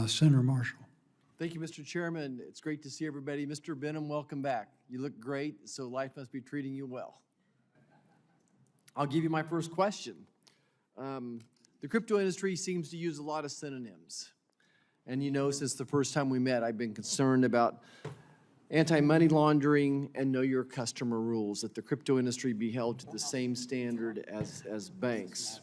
Senator Marshall. Thank you, Mr. Chairman. It's great to see everybody. Mr. Benham, welcome back. You look great, so life must be treating you well. I'll give you my first question. The crypto industry seems to use a lot of synonyms. And you know, since the first time we met, I've been concerned about anti-money laundering and know your customer rules, that the crypto industry be held to the same standard as banks.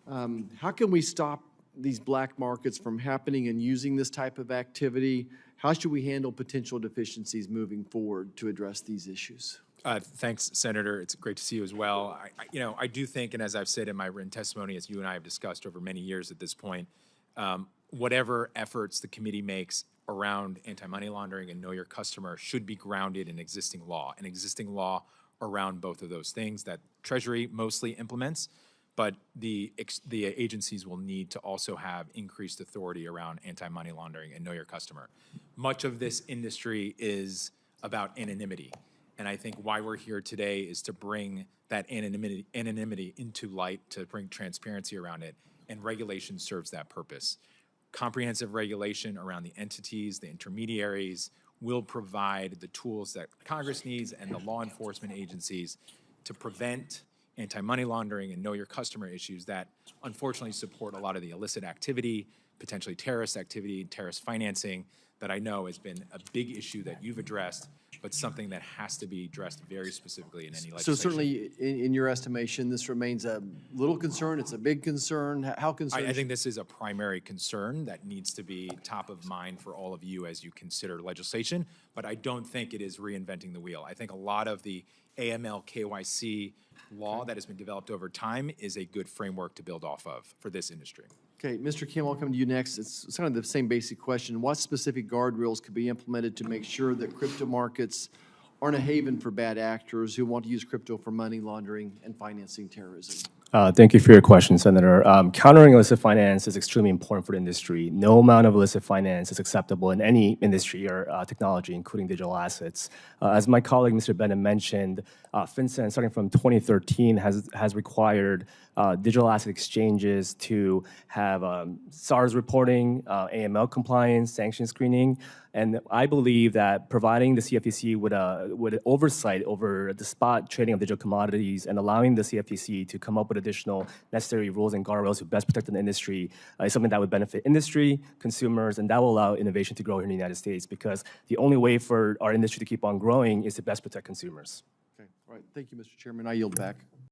How can we stop these black markets from happening and using this type of activity? How should we handle potential deficiencies moving forward to address these issues? Thanks, Senator. It's great to see you as well. I do think, and as I've said in my written testimony, as you and I have discussed over many years at this point, whatever efforts the committee makes around anti-money laundering and know your customer should be grounded in existing law, around both of those things that Treasury mostly implements, but the agencies will need to also have increased authority around anti-money laundering and know your customer. Much of this industry is about anonymity. And I think why we're here today is to bring that anonymity into light, to bring transparency around it, and regulation serves that purpose. Comprehensive regulation around the entities, the intermediaries, will provide the tools that Congress needs and the law enforcement agencies to prevent anti-money laundering and know your customer issues that unfortunately support a lot of the illicit activity, potentially terrorist activity, terrorist financing, that I know has been a big issue that you've addressed, but something that has to be addressed very specifically in any legislation. So certainly, in your estimation, this remains a little concern, it's a big concern. How concerned? I think this is a primary concern that needs to be top of mind for all of you as you consider legislation, but I don't think it is reinventing the wheel. I think a lot of the AML KYC law that has been developed over time is a good framework to build off of for this industry. Okay, Mr. Kim, I'll come to you next. It's kind of the same basic question. What specific guardrails could be implemented to make sure that crypto markets aren't a haven for bad actors who want to use crypto for money laundering and financing terrorism? Thank you for your question, Senator. Countering illicit finance is extremely important for the industry. No amount of illicit finance is acceptable in any industry or technology, including digital assets. As my colleague, Mr. Benham, mentioned, FinCEN, starting from 2013, has required digital asset exchanges to have SARS reporting, AML compliance, sanction screening. And I believe that providing the CFTC with oversight over the spot trading of digital commodities and allowing the CFTC to come up with additional necessary rules and guardrails to best protect the industry is something that would benefit industry, consumers, and that will allow innovation to grow here in the United States, because the only way for our industry to keep on growing is to best protect consumers. Okay, all right. Thank you, Mr. Chairman. I yield back.